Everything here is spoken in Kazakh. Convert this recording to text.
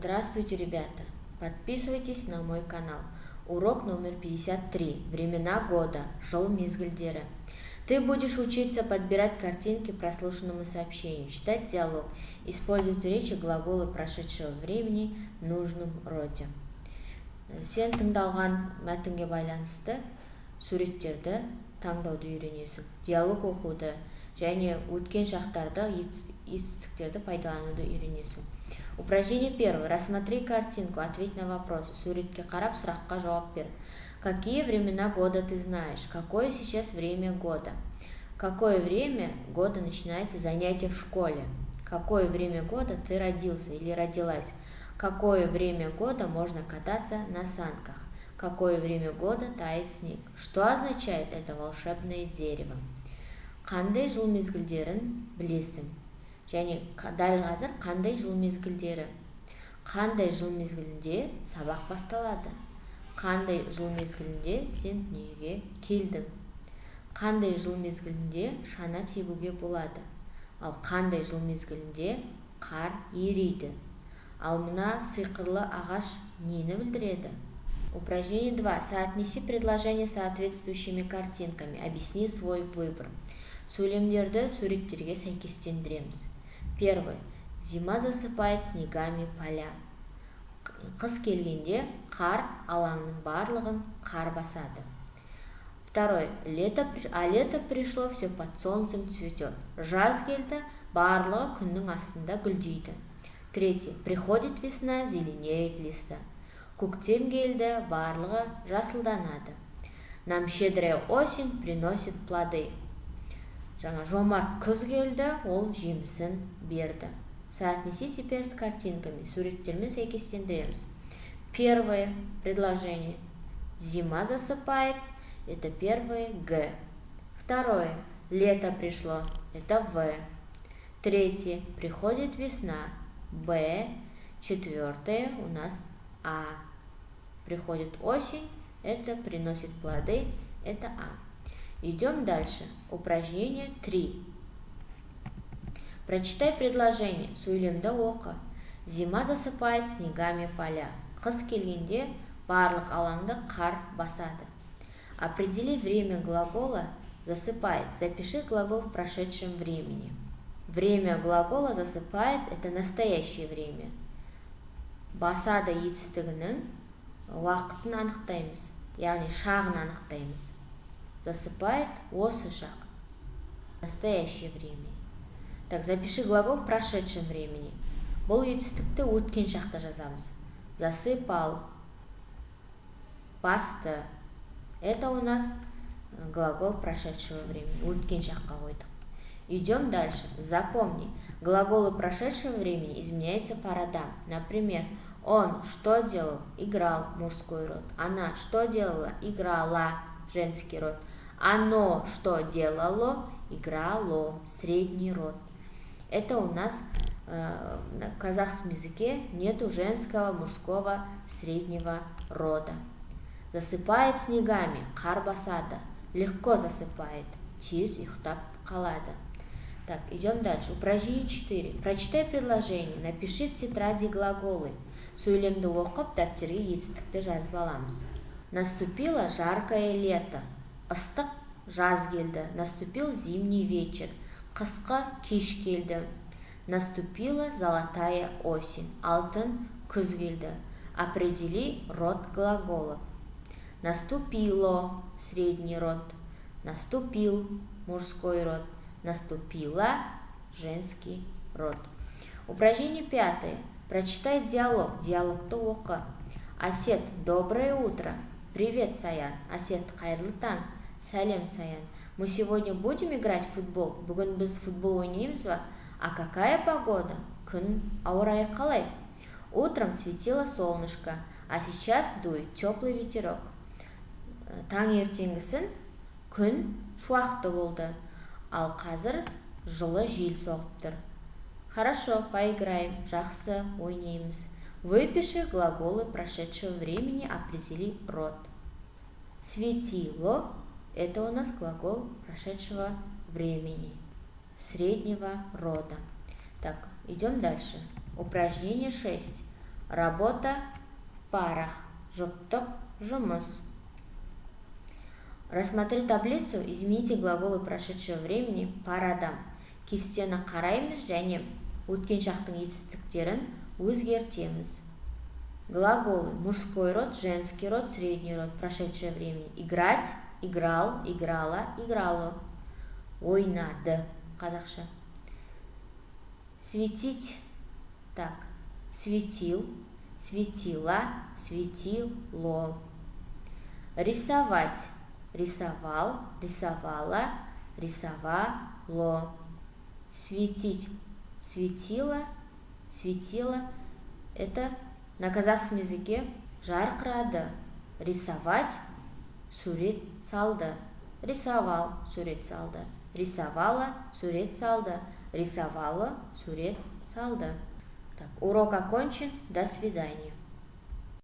Здравствуйте, ребята! Подписывайтесь на мой канал. Урок номер 53. Времена года. Жыл мезгілдері. Ты будешь учиться подбирать картинки к прослушанному сообщению, читать диалог, использовать в речи глаголы прошедшего времени в нужном роде. Сен тыңдалған мәтінге байланысты суреттерді таңдауды үйренесің, диалог оқуды және өткен шақтарда етістіктерді пайдалануды үйренесің. Упражнение первое. Рассмотри картинку, ответь на вопросы. Суретке қарап, сұраққа жауап бер. Какие времена года ты знаешь? Какое сейчас время года? Какое время года начинается занятие в школе? Какое время года ты родился или родилась? Какое время года можно кататься на санках? Какое время года тает снег? Что означает это волшебное дерево? Қандай жыл мезгілдерін білесің? Және дәл қазір қандай жыл мезгілдері? Қандай жыл мезгілінде сабақ басталады? Қандай жыл мезгілінде сен дүниеге келдің? Қандай жыл мезгілінде шана тебуге болады? Ал қандай жыл мезгілінде қар ериді? Ал мына сиқырлы ағаш нені білдіреді? Упражнение 2. Соотнеси предложения с соответствующими картинками. Объясни свой выбор. Сөйлемдерді суреттерге сәйкестендіреміз. Первый. Зима засыпает снегами поля. Қыс келгенде қар алаңның барлығын қар басады. Второй. Лето пришло, все под солнцем цветет. Жаз келді, барлығы күннің астында гүлдейді. Третий. Приходит весна, зеленеет листа. Көктем келді, барлығы жасылданады. Нам щедрая осень приносит плоды. Жаңа жомарт күз келді, ол жемісін берді. Соотнеси теперь с картинками. Суреттермен сәйкестендіреміз. Первое предложение. Зима засыпает. Это первое Г. Второе. Лето пришло. Это В. Третье. Приходит весна. Б. Четвертое у нас А. Приходит осень. Это приносит плоды. Это А. Идем дальше. Упражнение 3. Прочитай предложение. Сөйлемді оқы. Зима засыпает снегами поля. Қыс келгенде барлық алаңды қар басады. Определи время глагола засыпает. Запиши глагол в прошедшем времени. Время глагола засыпает – это настоящее время. Басады етістігінің уақытын анықтаймыз. Яғни шағын анықтаймыз. Засыпает осы шақ. Настоящее время. Так, запиши глагол в прошедшем времени. Бұл етістікті өткен шақта жазамыз. Засыпал. Басты. Это у нас глагол прошедшего времени. Өткен шаққа қойдық. Идем дальше. Запомни. Глаголы прошедшего времени изменяются по родам. Например, он что делал? Играл. Мужской род. Она что делала? Играла. Женский род. Оно что делало? Играло. Средний род. Это у нас в казахском языке нету женского, мужского, среднего рода. Засыпает снегами. Қар басады. Легко засыпает. Тез ұйықтап қалады. Так, идем дальше. Упражнение 4. Прочитай предложение. Напиши в тетради глаголы. Сөйлемді оқып, дәптерге етістікті жазып аламыз. Наступило жаркое лето. Ыстық жаз келді. Наступил зимний вечер. Қысқы кеш келді. Наступила золотая осень. Алтын күз келді. Определи род глаголов. Наступило средний род. Наступил мужской род. Наступила женский род. Упражнение 5. Прочитай диалог. Диалогты оқы. Асет, доброе утро. Привет, Саян. Асет, қайырлы таң. Сәлем, Саян. Мы сегодня будем играть в футбол. Бүгін біз футбол ойнаймыз ба? А какая погода? Күн ауа райы қалай? Утром светило солнышко, а сейчас дует теплый ветерок. Таңертеңгісін күн шуақты болды, ал қазір жылы жел соғып тұр. Хорошо, поиграем. Жақсы, ойнаймыз. Выпиши глаголы прошедшего времени, определи род. Светило – это у нас глагол прошедшего времени, среднего рода. Так, идем дальше. Упражнение 6. Работа в парах. Жұптық жұмыс. Рассмотри таблицу, измените глаголы прошедшего времени парадан. Кестені қараймыз және өткен шақтың етістіктерін өзгертеміз. Глаголы: мужской род, женский род, средний род, прошедшее время. Играть, играл, играла, играло. Ойнады, қазақша. Светить, так, светил, светила, светило. Рисовать, рисовал, рисовала, рисовало. Светить, светило, светило. Это на казахском языке жарқырады. Рисовать, сурет салды. Рисовал, сурет салды. Рисовала, сурет салды. Рисовало, сурет салды. Так, урок окончен. До свидания.